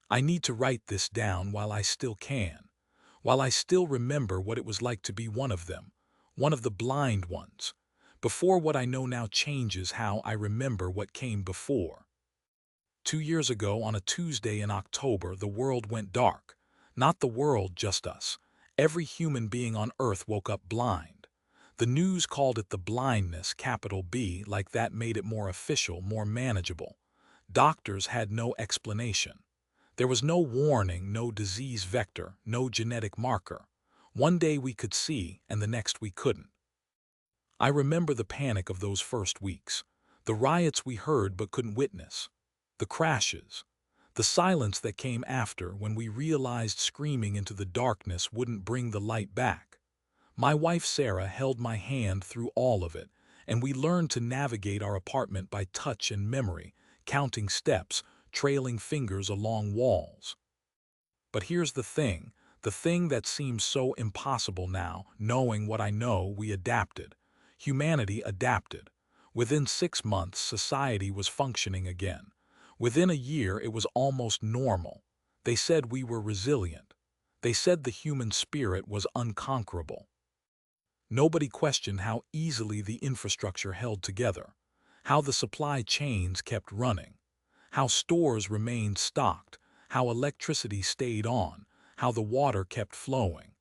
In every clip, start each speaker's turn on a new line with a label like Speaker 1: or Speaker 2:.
Speaker 1: I need to write this down while I still can, while I still remember what it was like to be one of them, one of the blind ones, before what I know now changes how I remember what came before. 2 years ago, on a Tuesday in October, the world went dark. Not the world, just us. Every human being on Earth woke up blind. The news called it the blindness, capital B, like that made it more official, more manageable. Doctors had no explanation. There was no warning, no disease vector, no genetic marker. One day we could see, and the next we couldn't. I remember the panic of those first weeks, the riots we heard but couldn't witness, the crashes, the silence that came after when we realized screaming into the darkness wouldn't bring the light back. My wife Sarah held my hand through all of it, and we learned to navigate our apartment by touch and memory, counting steps, trailing fingers along walls. But here's the thing that seems so impossible now, knowing what I know, we adapted. Humanity adapted. Within 6 months, society was functioning again. Within a year, it was almost normal. They said we were resilient. They said the human spirit was unconquerable. Nobody questioned how easily the infrastructure held together, how the supply chains kept running, how stores remained stocked, how electricity stayed on, how the water kept flowing.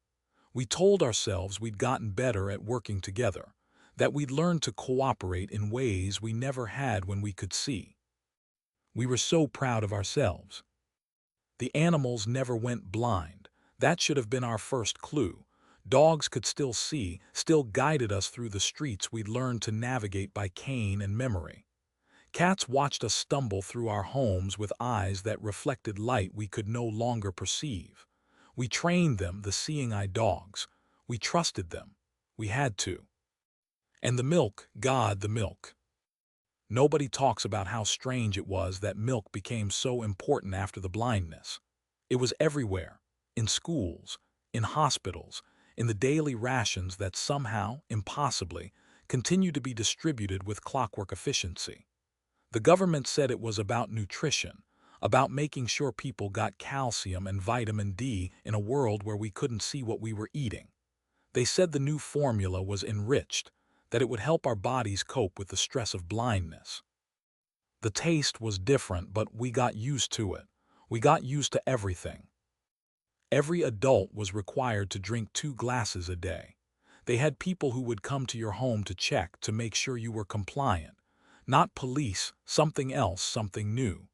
Speaker 1: We told ourselves we'd gotten better at working together, that we'd learned to cooperate in ways we never had when we could see. We were so proud of ourselves. The animals never went blind. That should have been our first clue. Dogs could still see, still guided us through the streets we'd learned to navigate by cane and memory. Cats watched us stumble through our homes with eyes that reflected light we could no longer perceive. We trained them, the seeing-eye dogs. We trusted them. We had to. And the milk, God, the milk. Nobody talks about how strange it was that milk became so important after the blindness. It was everywhere, in schools, in hospitals, in the daily rations that somehow, impossibly, continued to be distributed with clockwork efficiency. The government said it was about nutrition, about making sure people got calcium and vitamin D in a world where we couldn't see what we were eating. They said the new formula was enriched, that it would help our bodies cope with the stress of blindness. The taste was different, but we got used to it. We got used to everything. Every adult was required to drink 2 glasses a day. They had people who would come to your home to check, to make sure you were compliant. Not police, something else, something new.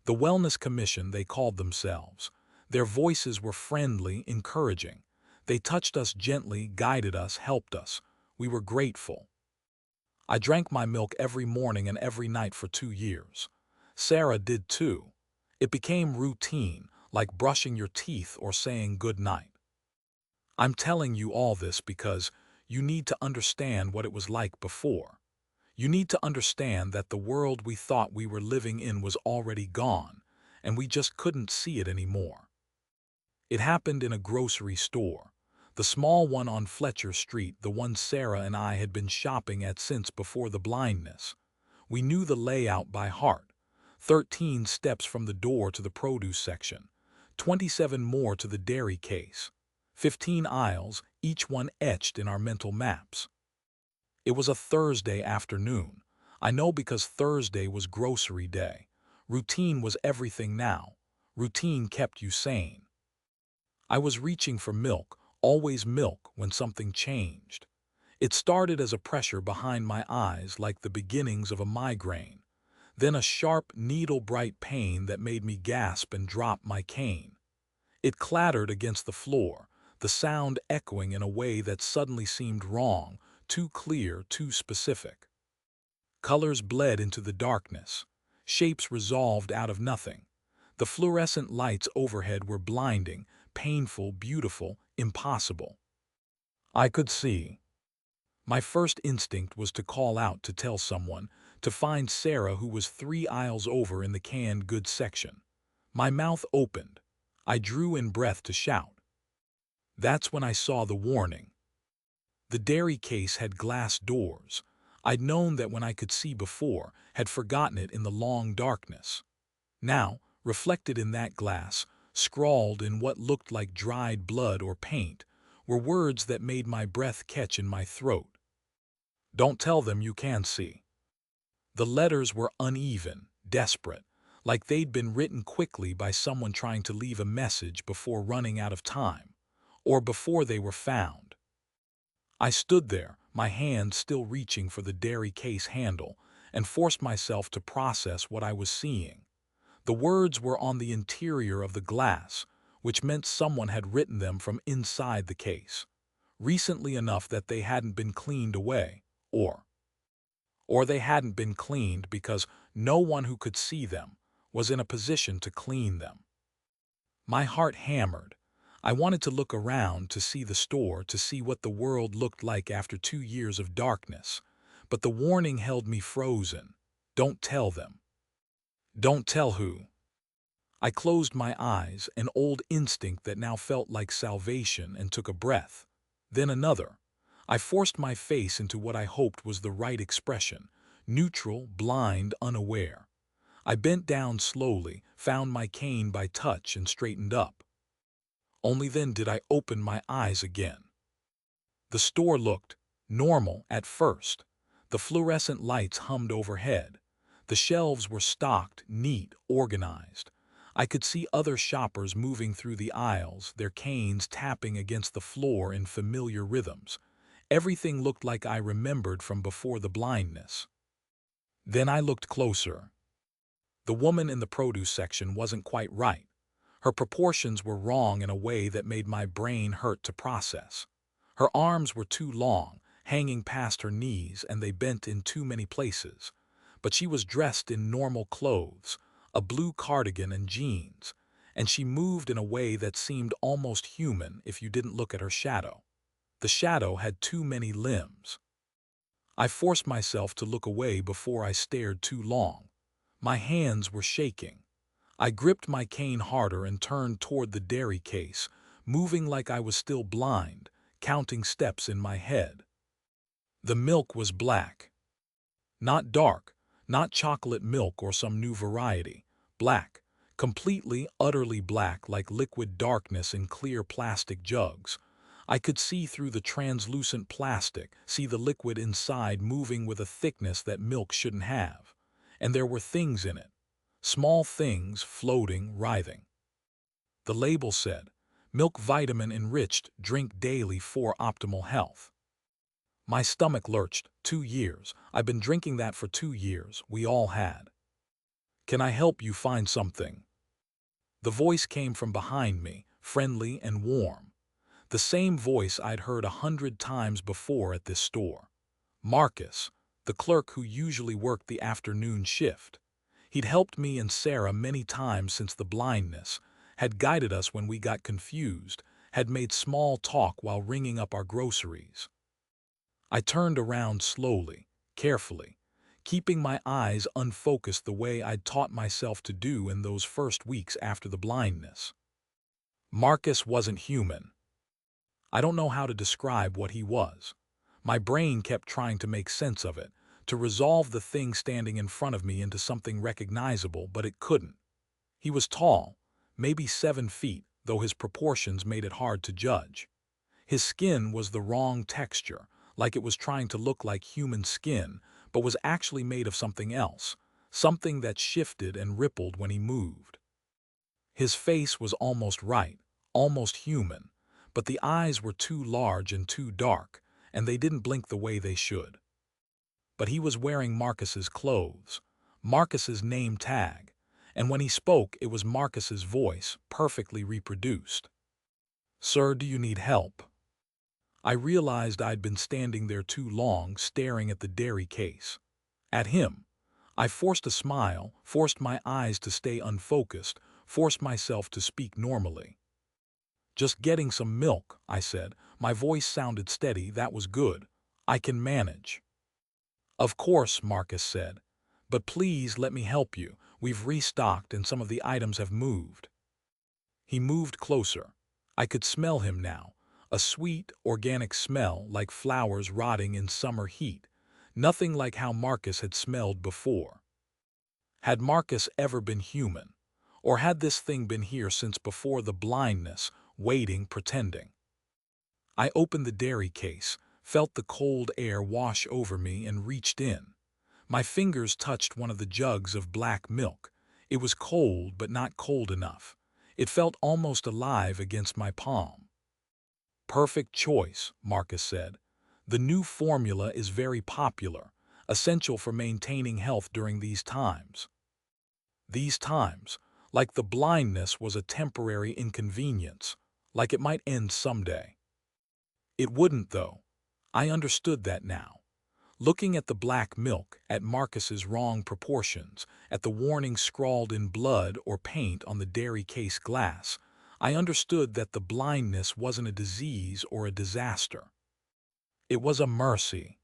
Speaker 1: The Wellness Commission, they called themselves. Their voices were friendly, encouraging. They touched us gently, guided us, helped us. We were grateful. I drank my milk every morning and every night for 2 years. Sarah did too. It became routine, like brushing your teeth or saying good night. I'm telling you all this because you need to understand what it was like before. You need to understand that the world we thought we were living in was already gone, and we just couldn't see it anymore. It happened in a grocery store, the small one on Fletcher Street, the one Sarah and I had been shopping at since before the blindness. We knew the layout by heart. 13 steps from the door to the produce section, 27 more to the dairy case, 15 aisles, each one etched in our mental maps. It was a Thursday afternoon. I know because Thursday was grocery day. Routine was everything now. Routine kept you sane. I was reaching for milk, always milk, when something changed. It started as a pressure behind my eyes, like the beginnings of a migraine. Then a sharp, needle-bright pain that made me gasp and drop my cane. It clattered against the floor, the sound echoing in a way that suddenly seemed wrong, too clear, too specific. Colors bled into the darkness. Shapes resolved out of nothing. The fluorescent lights overhead were blinding, painful, beautiful, impossible. I could see. My first instinct was to call out, to tell someone, to find Sarah, who was 3 aisles over in the canned goods section. My mouth opened. I drew in breath to shout. That's when I saw the warning. The dairy case had glass doors. I'd known that when I could see before, had forgotten it in the long darkness. Now, Reflected in that glass, scrawled in what looked like dried blood or paint, were words that made my breath catch in my throat. "Don't tell them you can see." The letters were uneven, desperate, like they'd been written quickly by someone trying to leave a message before running out of time, or before they were found. I stood there, my hand still reaching for the dairy case handle, and forced myself to process what I was seeing. The words were on the interior of the glass, which meant someone had written them from inside the case, recently enough that they hadn't been cleaned away, or they hadn't been cleaned because no one who could see them was in a position to clean them. My heart hammered. I wanted to look around to see the store, to see what the world looked like after 2 years of darkness, but the warning held me frozen. Don't tell them. Don't tell who. I closed my eyes, an old instinct that now felt like salvation, and took a breath. Then another. I forced my face into what I hoped was the right expression, neutral, blind, unaware. I bent down slowly, found my cane by touch, and straightened up. Only then did I open my eyes again. The store looked normal at first. The fluorescent lights hummed overhead. The shelves were stocked, neat, organized. I could see other shoppers moving through the aisles, their canes tapping against the floor in familiar rhythms. Everything looked like I remembered from before the blindness. Then I looked closer. The woman in the produce section wasn't quite right. Her proportions were wrong in a way that made my brain hurt to process. Her arms were too long, hanging past her knees, and they bent in too many places. But she was dressed in normal clothes, a blue cardigan and jeans, and she moved in a way that seemed almost human if you didn't look at her shadow. The shadow had too many limbs. I forced myself to look away before I stared too long. My hands were shaking. I gripped my cane harder and turned toward the dairy case, moving like I was still blind, counting steps in my head. The milk was black. Not dark, not chocolate milk or some new variety. Black, completely, utterly black, like liquid darkness in clear plastic jugs. I could see through the translucent plastic, see the liquid inside moving with a thickness that milk shouldn't have. And there were things in it. Small things floating, writhing. The label said, "Milk vitamin enriched, drink daily for optimal health." My stomach lurched. 2 years. I've been drinking that for 2 years. We all had. "Can I help you find something?" The voice came from behind me, friendly and warm. The same voice I'd heard 100 times before at this store. Marcus, the clerk who usually worked the afternoon shift. He'd helped me and Sarah many times since the blindness, had guided us when we got confused, had made small talk while ringing up our groceries. I turned around slowly, carefully, keeping my eyes unfocused the way I'd taught myself to do in those first weeks after the blindness. Marcus wasn't human. I don't know how to describe what he was. My brain kept trying to make sense of it, to resolve the thing standing in front of me into something recognizable, but it couldn't. He was tall, maybe 7 feet, though his proportions made it hard to judge. His skin was the wrong texture, like it was trying to look like human skin, but was actually made of something else, something that shifted and rippled when he moved. His face was almost right, almost human, but the eyes were too large and too dark, and they didn't blink the way they should. But he was wearing Marcus's clothes, Marcus's name tag, and when he spoke it was Marcus's voice, perfectly reproduced. "Sir, do you need help?" I realized I'd been standing there too long, staring at the dairy case. At him. I forced a smile, forced my eyes to stay unfocused, forced myself to speak normally. "Just getting some milk," I said. My voice sounded steady. "That was good. I can manage." "Of course," Marcus said. "But please let me help you. We've restocked and some of the items have moved." He moved closer. I could smell him now. A sweet, organic smell like flowers rotting in summer heat. Nothing like how Marcus had smelled before. Had Marcus ever been human? Or had this thing been here since before the blindness, waiting, pretending? I opened the dairy case, felt the cold air wash over me and reached in. My fingers touched one of the jugs of black milk. It was cold, but not cold enough. It felt almost alive against my palm. Perfect choice, Marcus said. The new formula is very popular, essential for maintaining health during these times. These times, like the blindness was a temporary inconvenience, like it might end someday. It wouldn't, though. I understood that now. Looking at the black milk, at Marcus's wrong proportions, at the warning scrawled in blood or paint on the dairy case glass, I understood that the blindness wasn't a disease or a disaster. It was a mercy.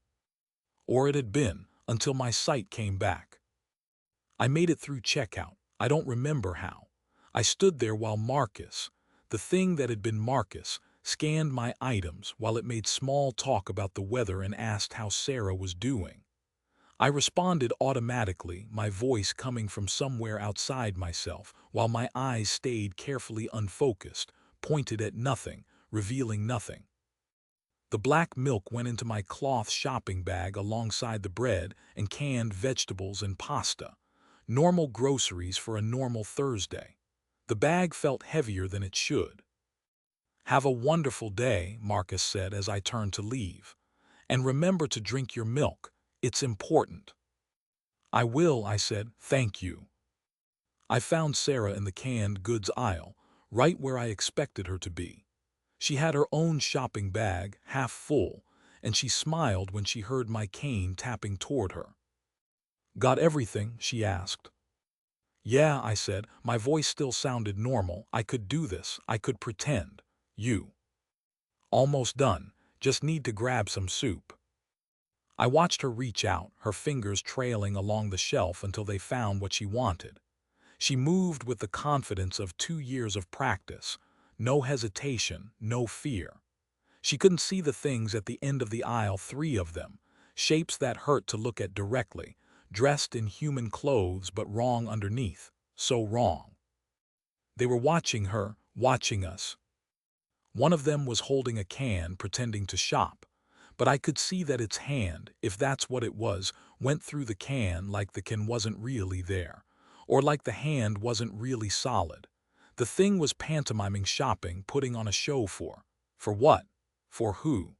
Speaker 1: Or it had been, until my sight came back. I made it through checkout. I don't remember how. I stood there while Marcus, the thing that had been Marcus, scanned my items while it made small talk about the weather and asked how Sarah was doing. I responded automatically, my voice coming from somewhere outside myself, while my eyes stayed carefully unfocused, pointed at nothing, revealing nothing. The black milk went into my cloth shopping bag alongside the bread and canned vegetables and pasta. Normal groceries for a normal Thursday. The bag felt heavier than it should. "Have a wonderful day," Marcus said as I turned to leave. "And remember to drink your milk. It's important." "I will," I said. "Thank you." I found Sarah in the canned goods aisle, right where I expected her to be. She had her own shopping bag, half full, and she smiled when she heard my cane tapping toward her. "Got everything?" she asked. "Yeah," I said. My voice still sounded normal. I could do this. I could pretend. "You?" "Almost done. Just need to grab some soup." I watched her reach out, her fingers trailing along the shelf until they found what she wanted. She moved with the confidence of 2 years of practice. No hesitation, no fear. She couldn't see the things at the end of the aisle, 3 of them, shapes that hurt to look at directly, dressed in human clothes but wrong underneath, so wrong. They were watching her, watching us. One of them was holding a can, pretending to shop, but I could see that its hand, if that's what it was, went through the can like the can wasn't really there, or like the hand wasn't really solid. The thing was pantomiming shopping, putting on a show for what? For who?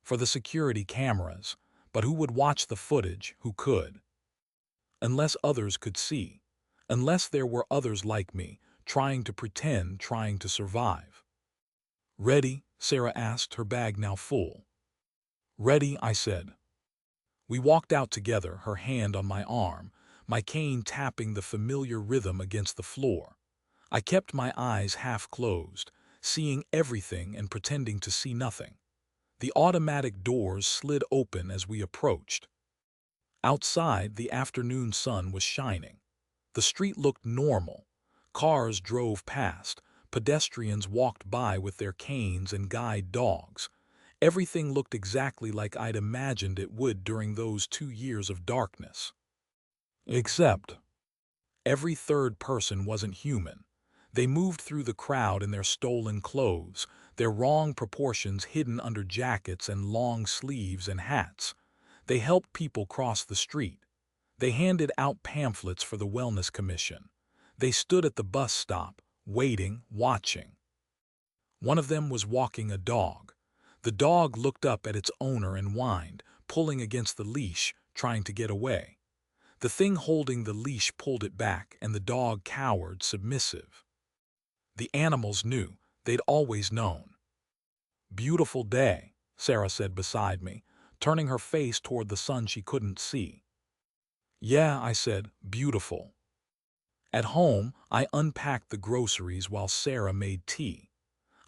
Speaker 1: For the security cameras. But who would watch the footage? Who could? Unless others could see. Unless there were others like me, trying to pretend, trying to survive. "Ready?" Sarah asked, her bag now full. "Ready," I said. We walked out together, her hand on my arm, my cane tapping the familiar rhythm against the floor. I kept my eyes half closed, seeing everything and pretending to see nothing. The automatic doors slid open as we approached. Outside, the afternoon sun was shining. The street looked normal. Cars drove past. Pedestrians walked by with their canes and guide dogs. Everything looked exactly like I'd imagined it would during those 2 years of darkness. Except, every third person wasn't human. They moved through the crowd in their stolen clothes, their wrong proportions hidden under jackets and long sleeves and hats. They helped people cross the street. They handed out pamphlets for the Wellness Commission. They stood at the bus stop, waiting, watching. One of them was walking a dog. The dog looked up at its owner and whined, pulling against the leash, trying to get away. The thing holding the leash pulled it back, and the dog cowered, submissive. The animals knew. They'd always known. "Beautiful day," Sarah said beside me, turning her face toward the sun she couldn't see. "Yeah," I said, "beautiful." At home, I unpacked the groceries while Sarah made tea.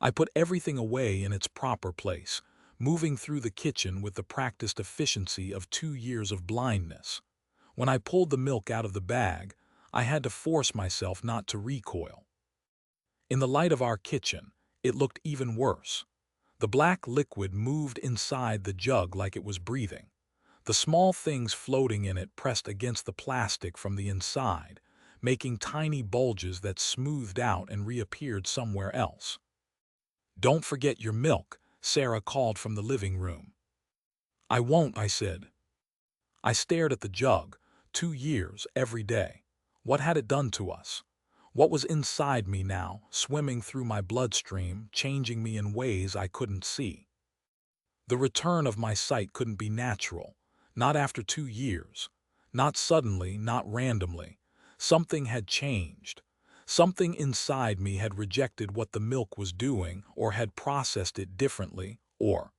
Speaker 1: I put everything away in its proper place, moving through the kitchen with the practiced efficiency of 2 years of blindness. When I pulled the milk out of the bag, I had to force myself not to recoil. In the light of our kitchen, it looked even worse. The black liquid moved inside the jug like it was breathing. The small things floating in it pressed against the plastic from the inside, making tiny bulges that smoothed out and reappeared somewhere else. "Don't forget your milk," Sarah called from the living room. "I won't," I said. I stared at the jug. 2 years, every day. What had it done to us? What was inside me now, swimming through my bloodstream, changing me in ways I couldn't see? The return of my sight couldn't be natural. Not after 2 years. Not suddenly, not randomly. Something had changed. Something inside me had rejected what the milk was doing, or had processed it differently, or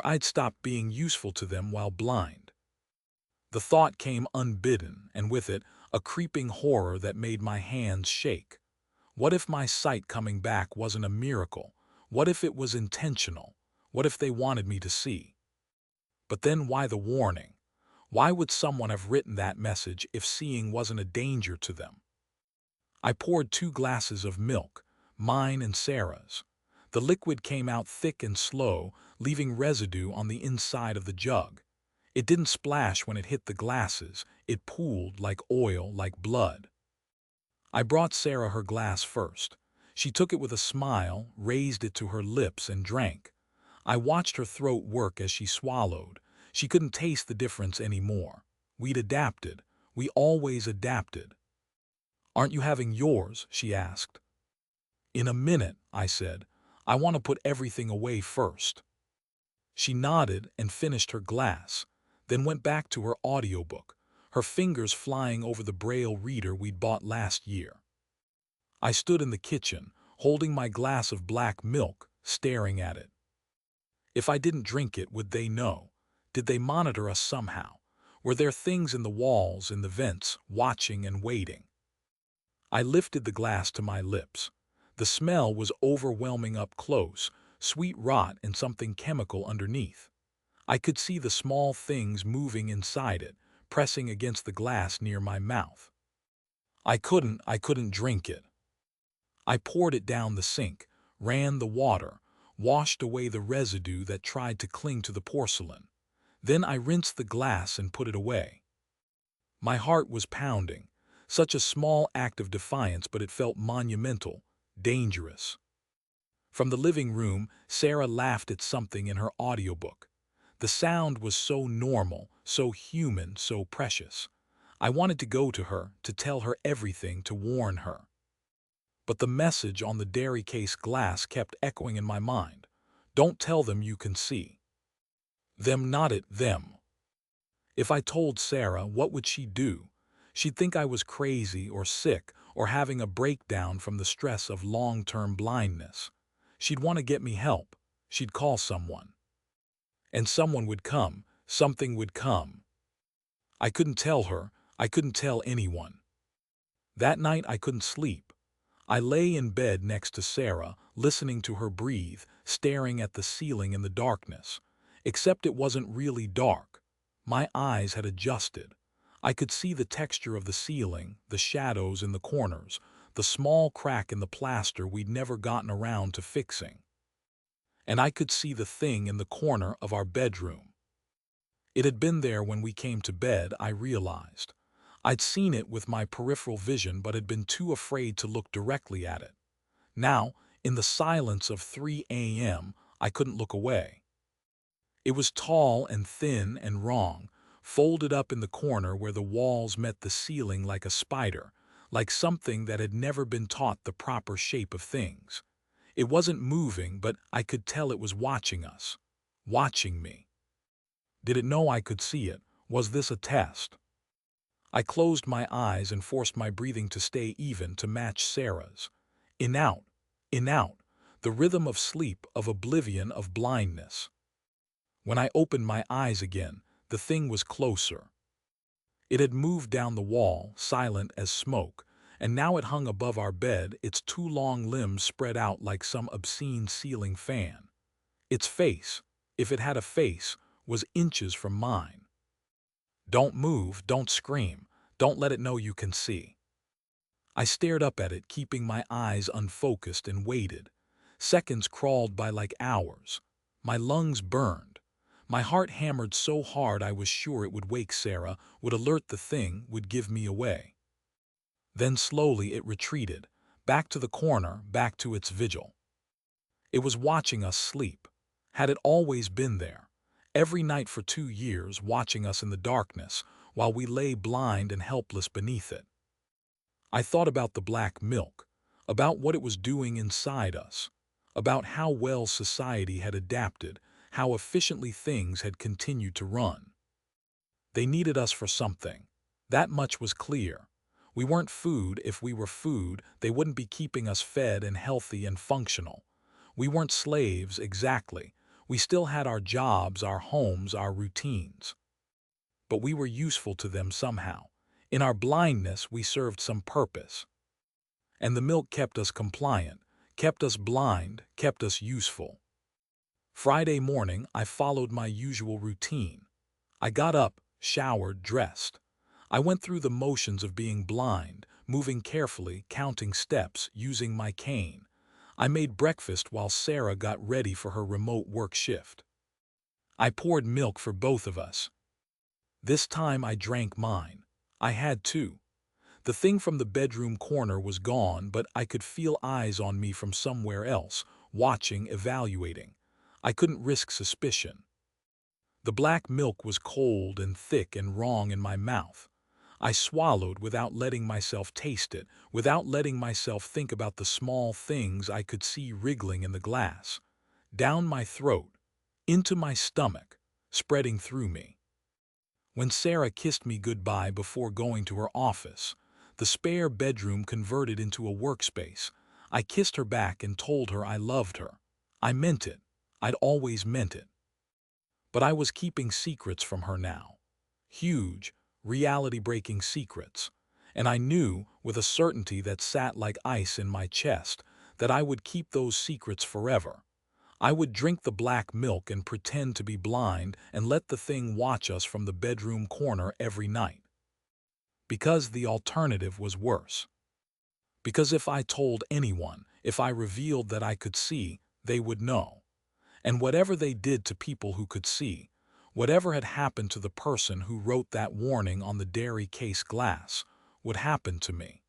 Speaker 1: I'd stopped being useful to them while blind. The thought came unbidden, and with it, a creeping horror that made my hands shake. What if my sight coming back wasn't a miracle? What if it was intentional? What if they wanted me to see? But then why the warning? Why would someone have written that message if seeing wasn't a danger to them? I poured 2 glasses of milk, mine and Sarah's. The liquid came out thick and slow, leaving residue on the inside of the jug. It didn't splash when it hit the glasses. It pooled like oil, like blood. I brought Sarah her glass first. She took it with a smile, raised it to her lips, and drank. I watched her throat work as she swallowed. She couldn't taste the difference anymore. We'd adapted. We always adapted. "Aren't you having yours?" she asked. "In a minute," I said. "I want to put everything away first." She nodded and finished her glass, then went back to her audiobook, her fingers flying over the Braille reader we'd bought last year. I stood in the kitchen, holding my glass of black milk, staring at it. If I didn't drink it, would they know? Did they monitor us somehow? Were there things in the walls, in the vents, watching and waiting? I lifted the glass to my lips. The smell was overwhelming up close, sweet rot and something chemical underneath. I could see the small things moving inside it, pressing against the glass near my mouth. I couldn't drink it. I poured it down the sink, ran the water, washed away the residue that tried to cling to the porcelain. Then I rinsed the glass and put it away. My heart was pounding. Such a small act of defiance, but it felt monumental, dangerous. From the living room, Sarah laughed at something in her audiobook. The sound was so normal, so human, so precious. I wanted to go to her, to tell her everything, to warn her. But the message on the dairy case glass kept echoing in my mind. "Don't tell them you can see." Them, not it, them. If I told Sarah, what would she do? She'd think I was crazy or sick or having a breakdown from the stress of long-term blindness. She'd want to get me help. She'd call someone. And someone would come. Something would come. I couldn't tell her. I couldn't tell anyone. That night I couldn't sleep. I lay in bed next to Sarah, listening to her breathe, staring at the ceiling in the darkness. Except it wasn't really dark. My eyes had adjusted. I could see the texture of the ceiling, the shadows in the corners, the small crack in the plaster we'd never gotten around to fixing. And I could see the thing in the corner of our bedroom. It had been there when we came to bed, I realized. I'd seen it with my peripheral vision but had been too afraid to look directly at it. Now, in the silence of 3 a.m., I couldn't look away. It was tall and thin and wrong, folded up in the corner where the walls met the ceiling like a spider, like something that had never been taught the proper shape of things. It wasn't moving, but I could tell it was watching us. Watching me. Did it know I could see it? Was this a test? I closed my eyes and forced my breathing to stay even, to match Sarah's. In out, the rhythm of sleep, of oblivion, of blindness. When I opened my eyes again, the thing was closer. It had moved down the wall, silent as smoke, and now it hung above our bed, its 2 long limbs spread out like some obscene ceiling fan. Its face, if it had a face, was inches from mine. "Don't move, don't scream, don't let it know you can see." I stared up at it, keeping my eyes unfocused, and waited. Seconds crawled by like hours. My lungs burned. My heart hammered so hard I was sure it would wake Sarah, would alert the thing, would give me away. Then slowly it retreated, back to the corner, back to its vigil. It was watching us sleep. Had it always been there? Every night for 2 years, watching us in the darkness, while we lay blind and helpless beneath it. I thought about the black milk, about what it was doing inside us, about how well society had adapted, how efficiently things had continued to run. They needed us for something. That much was clear. We weren't food. If we were food, they wouldn't be keeping us fed and healthy and functional. We weren't slaves, exactly. We still had our jobs, our homes, our routines. But we were useful to them somehow. In our blindness, we served some purpose. And the milk kept us compliant, kept us blind, kept us useful. Friday morning, I followed my usual routine. I got up, showered, dressed. I went through the motions of being blind, moving carefully, counting steps, using my cane. I made breakfast while Sarah got ready for her remote work shift. I poured milk for both of us. This time I drank mine. I had to. The thing from the bedroom corner was gone, but I could feel eyes on me from somewhere else, watching, evaluating. I couldn't risk suspicion. The black milk was cold and thick and wrong in my mouth. I swallowed without letting myself taste it, without letting myself think about the small things I could see wriggling in the glass. Down my throat, into my stomach, spreading through me. When Sarah kissed me goodbye before going to her office, the spare bedroom converted into a workspace, I kissed her back and told her I loved her. I meant it. I'd always meant it. But I was keeping secrets from her now. Huge, reality-breaking secrets. And I knew, with a certainty that sat like ice in my chest, that I would keep those secrets forever. I would drink the black milk and pretend to be blind and let the thing watch us from the bedroom corner every night. Because the alternative was worse. Because if I told anyone, if I revealed that I could see, they would know. And whatever they did to people who could see, whatever had happened to the person who wrote that warning on the dairy case glass, would happen to me.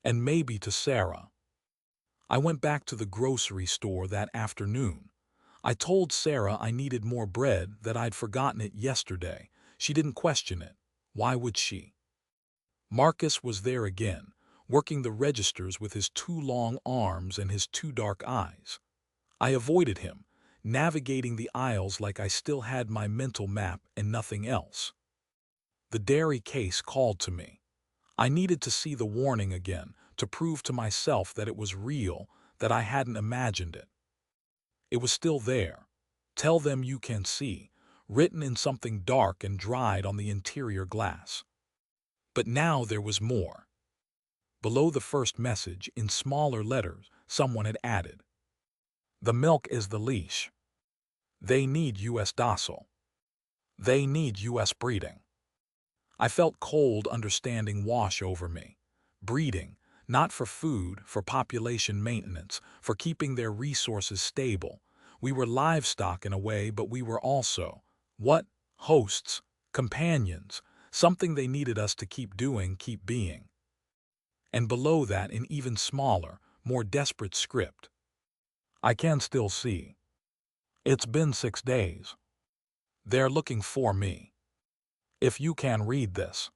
Speaker 1: And maybe to Sarah. I went back to the grocery store that afternoon. I told Sarah I needed more bread, that I'd forgotten it yesterday. She didn't question it. Why would she? Marcus was there again, working the registers with his 2 long arms and his 2 dark eyes. I avoided him, navigating the aisles like I still had my mental map and nothing else. The dairy case called to me. I needed to see the warning again, to prove to myself that it was real, that I hadn't imagined it. It was still there. Tell them you can see, written in something dark and dried on the interior glass. But now there was more. Below the first message, in smaller letters, someone had added, "The milk is the leash. They need U.S. docile. They need U.S. breeding." I felt cold understanding wash over me. Breeding, not for food, for population maintenance, for keeping their resources stable. We were livestock in a way, but we were also, what? Hosts, companions, something they needed us to keep doing, keep being. And below that, in even smaller, more desperate script, I can still see. It's been 6 days. They're looking for me. If you can read this.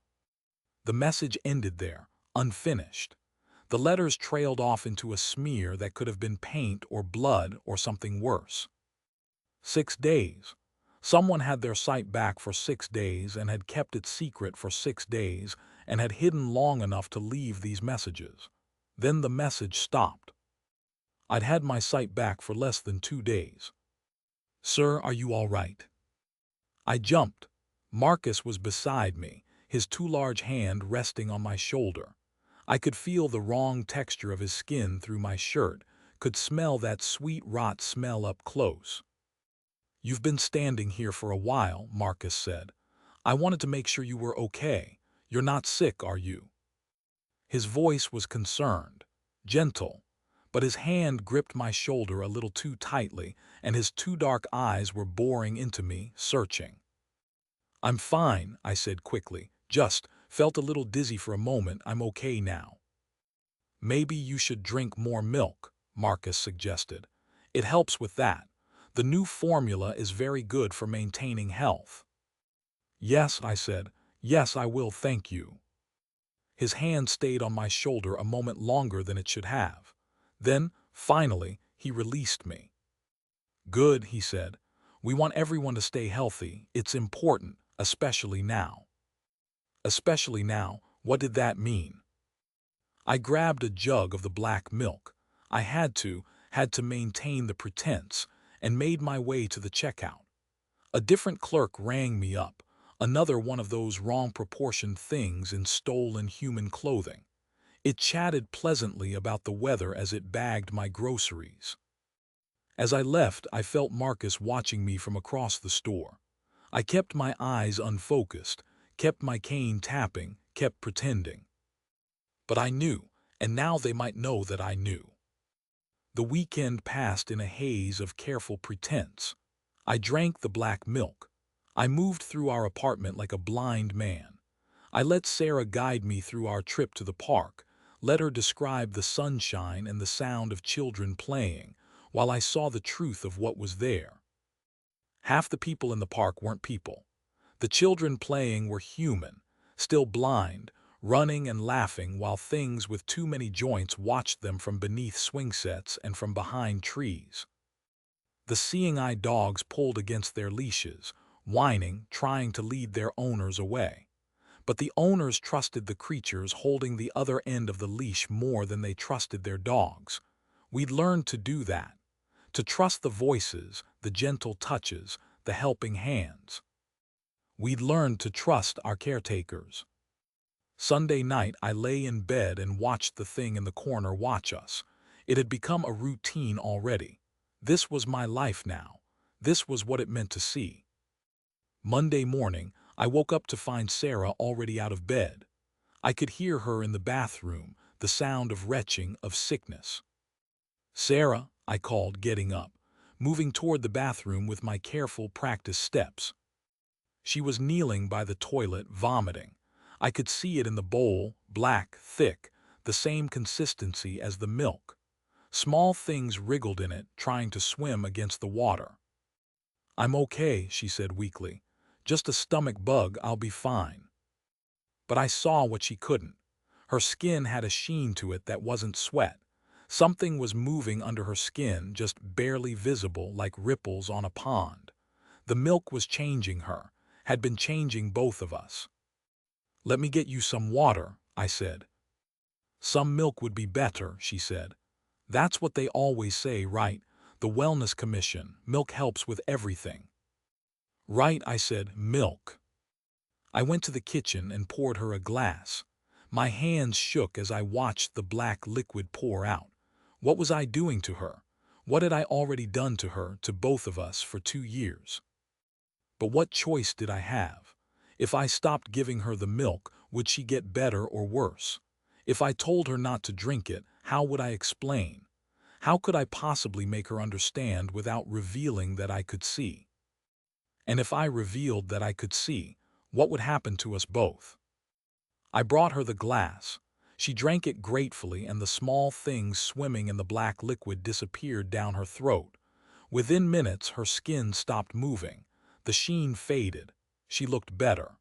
Speaker 1: The message ended there, unfinished. The letters trailed off into a smear that could have been paint or blood or something worse. 6 days. Someone had their sight back for 6 days and had kept it secret for 6 days and had hidden long enough to leave these messages. Then the message stopped. I'd had my sight back for less than 2 days. "Sir, are you all right?" I jumped. Marcus was beside me, his 2 large hands resting on my shoulder. I could feel the wrong texture of his skin through my shirt, could smell that sweet rot smell up close. "You've been standing here for a while," Marcus said. "I wanted to make sure you were okay. You're not sick, are you?" His voice was concerned, gentle, but his hand gripped my shoulder a little too tightly, and his 2 dark eyes were boring into me, searching. "I'm fine," I said quickly, "just Felt a little dizzy for a moment. I'm okay now. Maybe you should drink more milk, Marcus suggested. It helps with that. The new formula is very good for maintaining health. Yes, I said. Yes, I will, thank you. His hand stayed on my shoulder a moment longer than it should have. Then, finally, he released me. Good, he said. We want everyone to stay healthy. It's important, especially now. Especially now, what did that mean? I grabbed a jug of the black milk. I had to maintain the pretense, and made my way to the checkout. A different clerk rang me up, another one of those wrong-proportioned things in stolen human clothing. It chatted pleasantly about the weather as it bagged my groceries. As I left, I felt Marcus watching me from across the store. I kept my eyes unfocused, kept my cane tapping, kept pretending. But I knew, and now they might know that I knew. The weekend passed in a haze of careful pretense. I drank the black milk. I moved through our apartment like a blind man. I let Sarah guide me through our trip to the park, let her describe the sunshine and the sound of children playing, while I saw the truth of what was there. Half the people in the park weren't people. The children playing were human, still blind, running and laughing while things with too many joints watched them from beneath swing sets and from behind trees. The seeing-eye dogs pulled against their leashes, whining, trying to lead their owners away. But the owners trusted the creatures holding the other end of the leash more than they trusted their dogs. We'd learned to do that, to trust the voices, the gentle touches, the helping hands. We'd learned to trust our caretakers. Sunday night, I lay in bed and watched the thing in the corner watch us. It had become a routine already. This was my life now. This was what it meant to see. Monday morning, I woke up to find Sarah already out of bed. I could hear her in the bathroom, the sound of retching, of sickness. Sarah, I called, getting up, moving toward the bathroom with my careful, practiced steps. She was kneeling by the toilet, vomiting. I could see it in the bowl, black, thick, the same consistency as the milk. Small things wriggled in it, trying to swim against the water. I'm okay, she said weakly. Just a stomach bug, I'll be fine. But I saw what she couldn't. Her skin had a sheen to it that wasn't sweat. Something was moving under her skin, just barely visible like ripples on a pond. The milk was changing her, had been changing both of us. Let me get you some water, I said. Some milk would be better, she said. That's what they always say, right? The Wellness Commission, milk helps with everything. Right, I said, milk. I went to the kitchen and poured her a glass. My hands shook as I watched the black liquid pour out. What was I doing to her? What had I already done to her, to both of us, for 2 years? But what choice did I have? If I stopped giving her the milk, would she get better or worse? If I told her not to drink it, how would I explain? How could I possibly make her understand without revealing that I could see? And if I revealed that I could see, what would happen to us both? I brought her the glass. She drank it gratefully, and the small things swimming in the black liquid disappeared down her throat. Within minutes, her skin stopped moving. The sheen faded. She looked better.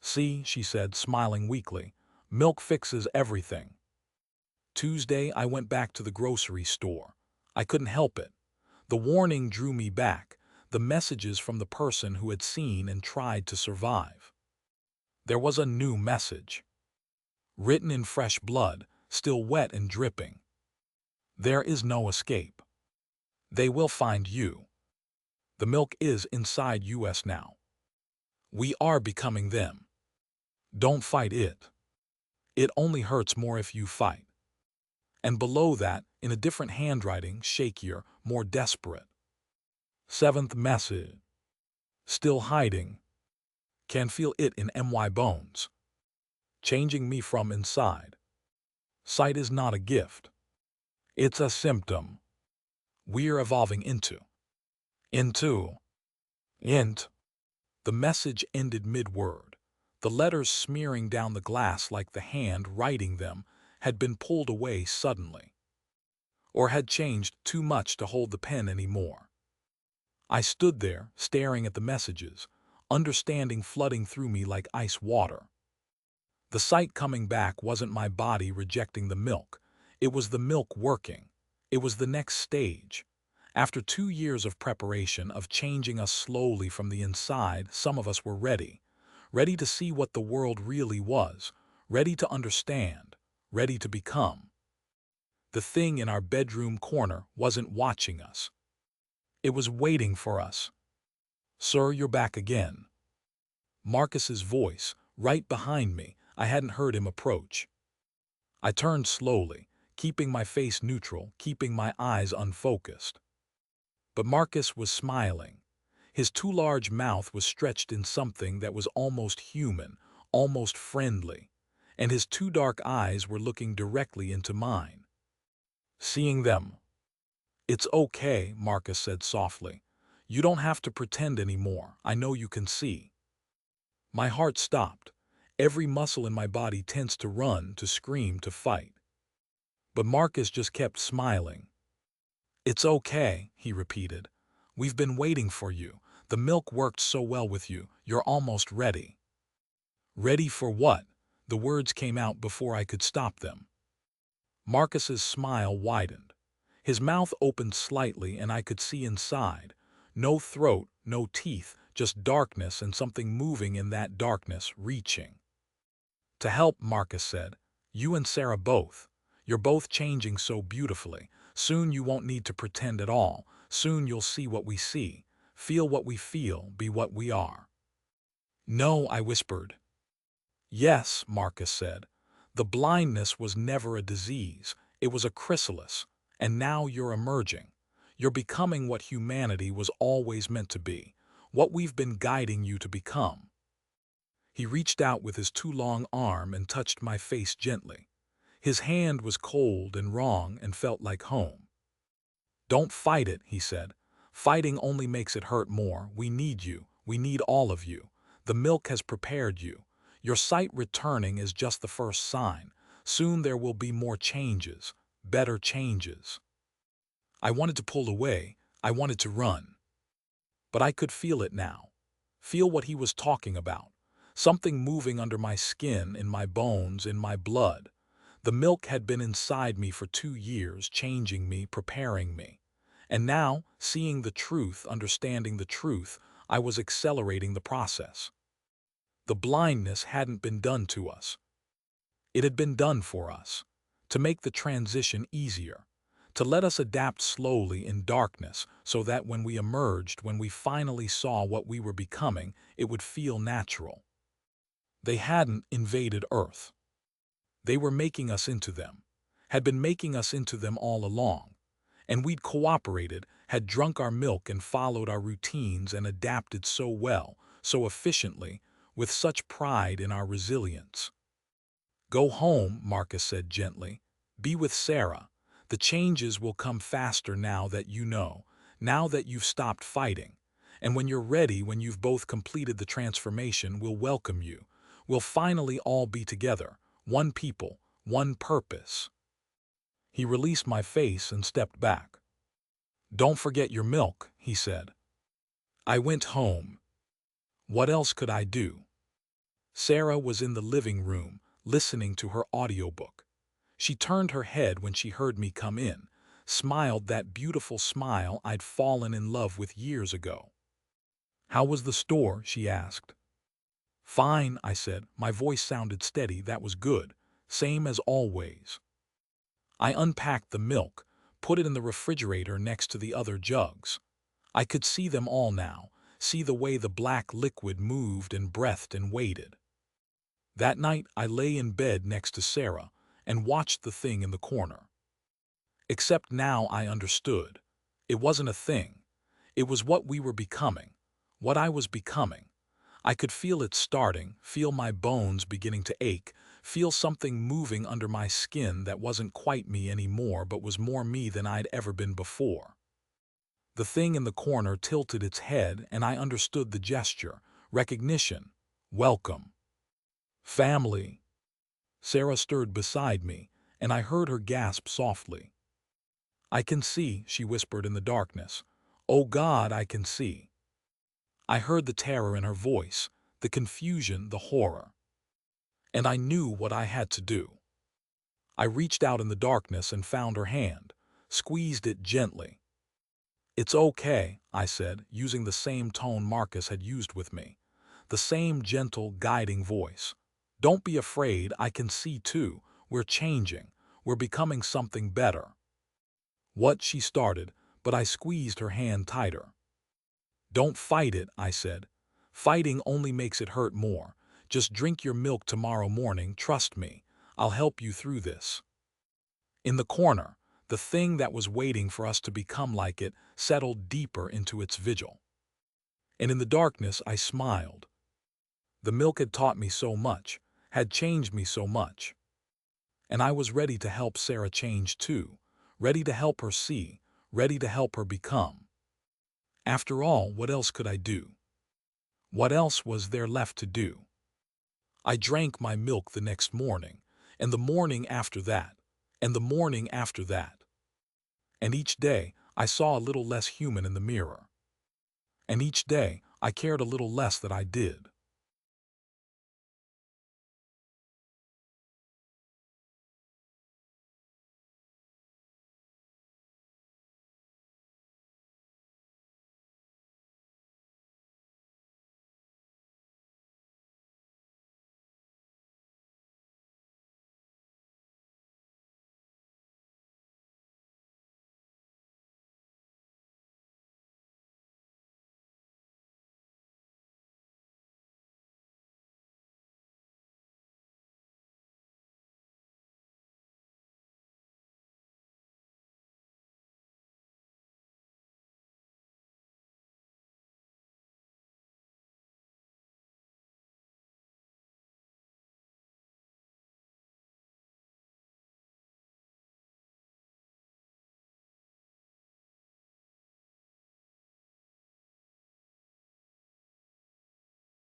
Speaker 1: See, she said, smiling weakly, milk fixes everything. Tuesday, I went back to the grocery store. I couldn't help it. The warning drew me back, the messages from the person who had seen and tried to survive. There was a new message. Written in fresh blood, still wet and dripping. There is no escape. They will find you. The milk is inside us now. We are becoming them. Don't fight it. It only hurts more if you fight. And below that, in a different handwriting, shakier, more desperate. 7th message. Still hiding. Can feel it in my bones. Changing me from inside. Sight is not a gift. It's a symptom. We're evolving into. Int. The message ended mid-word. The letters smearing down the glass like the hand writing them had been pulled away suddenly, or had changed too much to hold the pen anymore. I stood there, staring at the messages, understanding flooding through me like ice water. The sight coming back wasn't my body rejecting the milk. It was the milk working. It was the next stage. After 2 years of preparation, of changing us slowly from the inside, some of us were ready. Ready to see what the world really was. Ready to understand. Ready to become. The thing in our bedroom corner wasn't watching us. It was waiting for us. "Sir, you're back again." Marcus's voice, right behind me. I hadn't heard him approach. I turned slowly, keeping my face neutral, keeping my eyes unfocused. But Marcus was smiling. His too large mouth was stretched in something that was almost human, almost friendly, and his two dark eyes were looking directly into mine. Seeing them. "It's okay," Marcus said softly. "You don't have to pretend anymore. I know you can see." My heart stopped. Every muscle in my body tensed to run, to scream, to fight. But Marcus just kept smiling. "It's okay," he repeated. "We've been waiting for you. The milk worked so well with you. You're almost ready." "Ready for what?" The words came out before I could stop them. Marcus's smile widened. His mouth opened slightly and I could see inside. No throat, no teeth, just darkness and something moving in that darkness, reaching. "To help," Marcus said. "You and Sarah both. You're both changing so beautifully. Soon you won't need to pretend at all. Soon you'll see what we see, feel what we feel, be what we are." "No," I whispered. "Yes," Marcus said. "The blindness was never a disease. It was a chrysalis. And now you're emerging. You're becoming what humanity was always meant to be, what we've been guiding you to become." He reached out with his too long arm and touched my face gently. His hand was cold and wrong and felt like home. "Don't fight it," he said. "Fighting only makes it hurt more. We need you. We need all of you. The milk has prepared you. Your sight returning is just the first sign. Soon there will be more changes, better changes." I wanted to pull away. I wanted to run. But I could feel it now. Feel what he was talking about. Something moving under my skin, in my bones, in my blood. The milk had been inside me for 2 years, changing me, preparing me. And now, seeing the truth, understanding the truth, I was accelerating the process. The blindness hadn't been done to us. It had been done for us, to make the transition easier, to let us adapt slowly in darkness so that when we emerged, when we finally saw what we were becoming, it would feel natural. They hadn't invaded Earth. They were making us into them, had been making us into them all along. And we'd cooperated, had drunk our milk and followed our routines and adapted so well, so efficiently, with such pride in our resilience. "Go home," Marcus said gently. "Be with Sarah. The changes will come faster now that you know, now that you've stopped fighting. And when you're ready, when you've both completed the transformation, we'll welcome you. We'll finally all be together, one people, one purpose." He released my face and stepped back. "Don't forget your milk," he said. I went home. What else could I do? Sarah was in the living room, listening to her audiobook. She turned her head when she heard me come in, smiled that beautiful smile I'd fallen in love with years ago. "How was the store?" she asked. "Fine," I said. My voice sounded steady. "That was good. Same as always." I unpacked the milk, put it in the refrigerator next to the other jugs. I could see them all now, see the way the black liquid moved and breathed and waited. That night I lay in bed next to Sarah and watched the thing in the corner. Except now I understood. It wasn't a thing. It was what we were becoming, what I was becoming. I could feel it starting, feel my bones beginning to ache, feel something moving under my skin that wasn't quite me anymore but was more me than I'd ever been before. The thing in the corner tilted its head and I understood the gesture, recognition, welcome. Family. Sarah stirred beside me, and I heard her gasp softly. I can see, she whispered in the darkness. Oh God, I can see. I heard the terror in her voice, the confusion, the horror. And I knew what I had to do. I reached out in the darkness and found her hand, squeezed it gently. It's okay, I said, using the same tone Marcus had used with me, the same gentle, guiding voice. Don't be afraid, I can see too. We're changing. We're becoming something better. What, she started, but I squeezed her hand tighter. Don't fight it, I said. Fighting only makes it hurt more. Just drink your milk tomorrow morning, trust me. I'll help you through this. In the corner, the thing that was waiting for us to become like it settled deeper into its vigil. And in the darkness, I smiled. The milk had taught me so much, had changed me so much. And I was ready to help Sarah change too, ready to help her see, ready to help her become. After all, what else could I do? What else was there left to do? I drank my milk the next morning, and the morning after that, and the morning after that. And each day, I saw a little less human in the mirror. And each day, I cared a little less that I did.